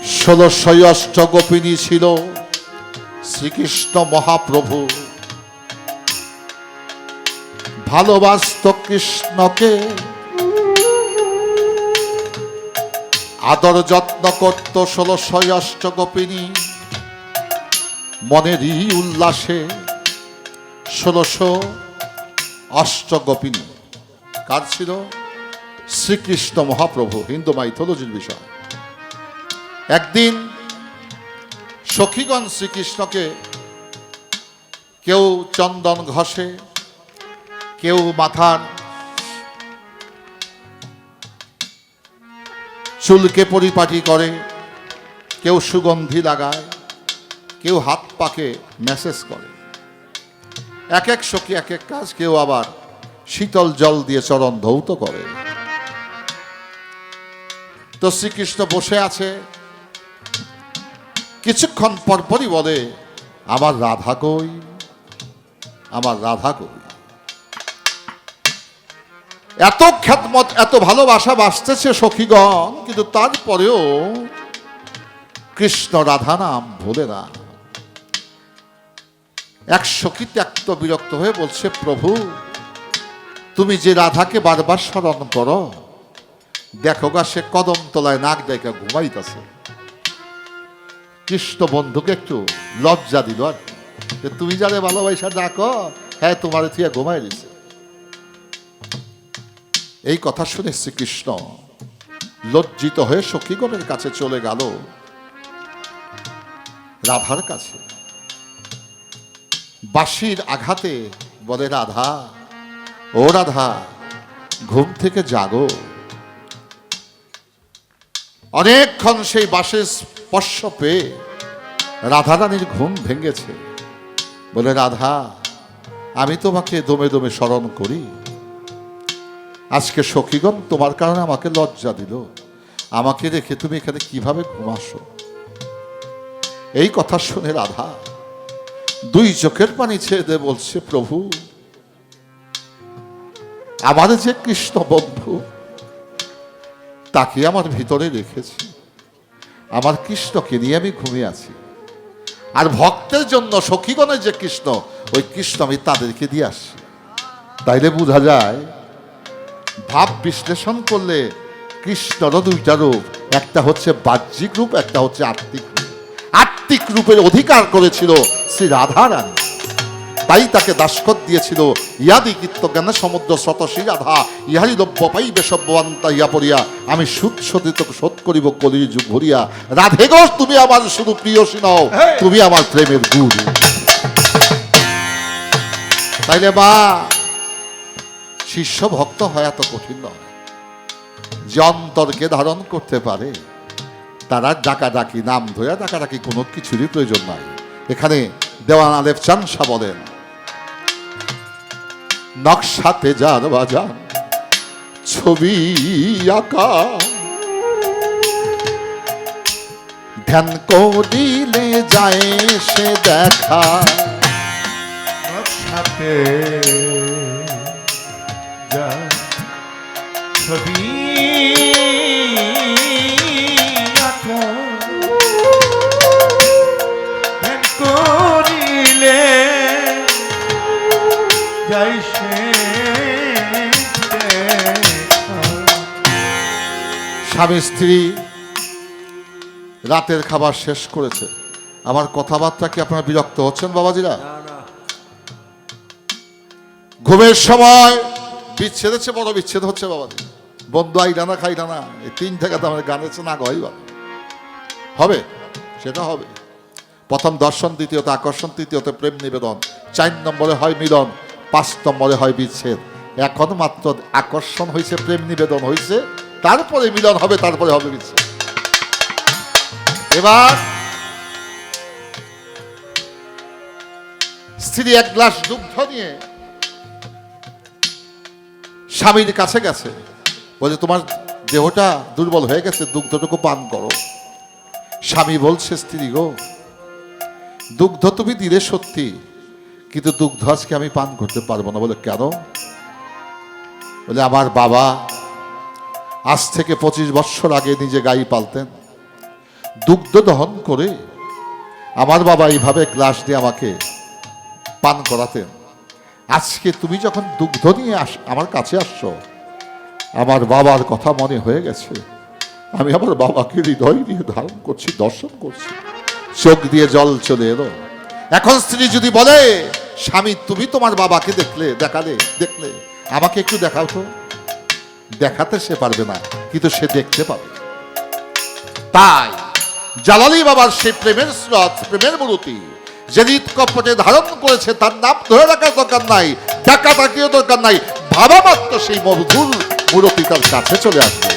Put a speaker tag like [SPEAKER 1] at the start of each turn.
[SPEAKER 1] 1608 গোপিনী ছিল শ্রীকৃষ্ণ মহাপ্রভু। ভালোবাসত কৃষ্ণকে, আদর যত্ন করত 1608 গোপিনী। মনেরই উল্লাসে 1608 গোপিনী কার ছিল? শ্রীকৃষ্ণ মহাপ্রভু। হিন্দু মাইথোলজির বিষয়। একদিন সখীগণ শ্রীকৃষ্ণকে কেউ চন্দন ঘষে, কেউ মাথার চুলকে পরিপাটি করে, কেউ সুগন্ধি লাগায়, কেউ হাত পাকে ম্যাসেজ করে। এক এক সখী এক এক কাজ। কেউ আবার শীতল জল দিয়ে চরণ ধৌত করে। তো শ্রীকৃষ্ণ বসে আছে, কিছুক্ষণ পরপরই বলে, আমার রাধা কই, আমার রাধা কই। এত খ্যাতমত, এত ভালোবাসা বাসতেছে সখীগণ, কিন্তু তারপরেও কৃষ্ণ রাধা নাম ভোলে না। এক সখী ত্যক্ত বিরক্ত হয়ে বলছে, প্রভু তুমি যে রাধাকে বারবার স্মরণ করো, দেখো গা সে কদম তলায় নাক ডাইকা ঘুমাইতেছে। কৃষ্ণ বন্ধুকে একটু লজ্জা দিল আর কি, তুমি যারে ভালোবাসা ডাকো, হ্যাঁ তোমার থিয়া ঘুমাই দিছে। এই কথা শুনে শ্রীকৃষ্ণ লজ্জিত হয়ে সখীগণের কাছে চলে গেল, রাধার কাছে। বাঁশির আঘাতে বলে, রাধা, ও রাধা, ঘুম থেকে জাগো। অনেকক্ষণ সেই বাঁশির স্পর্শ পেয়ে রাধারানীর ঘুম ভেঙেছে। বলে, রাধা, আমি তোমাকে দমে দমে স্মরণ করি। আজকে সখীগণ তোমার কারণে আমাকে লজ্জা দিল, আমাকে রেখে তুমি এখানে কিভাবে ঘুমাসো? এই কথা শুনে রাধা দুই চোখের পানি ছেড়ে দিয়ে বলছে, প্রভু আমার যে কৃষ্ণ বন্ধু, তাকে আমার ভিতরে রেখেছি, আমার কৃষ্ণকে নিয়ে আমি ঘুমিয়ে আছি। আর ভক্তের জন্য সখীগণের যে কৃষ্ণ, ওই কৃষ্ণ আমি তাদেরকে দিয়ে আসছি। তাইলে বোঝা যায়, ভাব বিশ্লেষণ করলে কৃষ্ণরও দুইটা রূপ, একটা হচ্ছে বাহ্যিক রূপ, একটা হচ্ছে আত্মিক রূপ। আত্মিক রূপের অধিকার করেছিল শ্রী রাধা রানী, তাই তাকে দাসখত দিয়েছিল। ইয়াদি কীর্ত জ্ঞান সমুদ্র স্রোতসী রাধা, ইহারি দ্রব্য পাইবে সব্যবান্তা ইয়া পড়িয়া, আমি সুদ শোধিত শোধ করিব কলির যুগ ভরিয়া। রাধে গো তুমি আমার শুধু প্রিয়সী নও, তুমি আমার প্রেমের গুরু। তাইলে বা শিষ্য ভক্ত হয় এত কঠিন নয়। যে অন্তরকে ধারণ করতে পারে, তারা ডাকাডাকি, নাম ধরে ডাকাডাকি কোনো কিছুরই প্রয়োজন নাই। এখানে দেওয়ান আলেফ চান শাহ বলেন, নকশাতে যার বাজান ছবি আঁকা, ধ্যান করিলে যায় সে দেখা।
[SPEAKER 2] নকশাতে যার ছবি আঁকা, ধ্যান করিলে যায় সে দেখা।
[SPEAKER 1] স্বামী স্ত্রী রাতের খাবার শেষ করেছে। আমার কথাবার্তা কি আপনারা বিরক্ত হচ্ছেন বাবাজিরা? ঘুমের সময় বিচ্ছেদ হচ্ছে, বড় বিচ্ছেদ হচ্ছে বাবাজি। বন্ধু আই ডানা খাই ডানা, এই 3 থেকে তো আমার গানের না গই হবে, সেটা হবে। প্রথম দর্শন, দ্বিতীয়ত আকর্ষণ, তৃতীয়ত প্রেম নিবেদন, 4 নম্বরে হয় মিলন, 5 নম্বরে হয় বিচ্ছেদ। এখন মাত্র আকর্ষণ হয়েছে, প্রেম নিবেদন হয়েছে, তারপরে মিলন হবে, তারপরে হবে বিচ্ছেদ। এবার স্ত্রী 1 গ্লাস দুগ্ধ নিয়ে স্বামীর কাছে গেছে, বলে তোমার দেহটা দুর্বল হয়ে গেছে, দুগ্ধটুকু পান করো। স্বামী বলছে, স্ত্রী গো, দুগ্ধ তুমি দিলে সত্যি, কিন্তু দুগ্ধ আজকে আমি পান করতে পারবো না। বলে কেন? বলে আমার বাবা আজ থেকে 25 বছর আগে নিজে গাই পালতেন, দুগ্ধ দহন করে আমার বাবা এইভাবে গ্লাস দিয়ে আমাকে পান করাতেন। আজকে তুমি যখন দুগ্ধ নিয়ে আমার কাছে আসছো, আমার বাবার কথা মনে হয়ে গেছে। আমি আমার বাবাকে হৃদয় দিয়ে ধারণ করছি, দর্শন করছি, চোখ দিয়ে জল চলে এলো। এখন স্ত্রী যদি বলে, স্বামী তুমি তোমার বাবাকে দেখলে আমাকে একটু দেখাও তো, দেখাতে সে পারবে না, কিন্তু সে দেখতে পাবে। তাই জালালি বাবার সেই প্রেমের স্রোত, প্রেমের মূর্তি যে হৃদ কপটে ধারণ করেছে, তার নাম ধরে রাখার দরকার নাই, ডাকা তাকিও দরকার নাই, ভাবা মাত্র সেই মধুর মূর্তি তার কাছে চলে আসবে।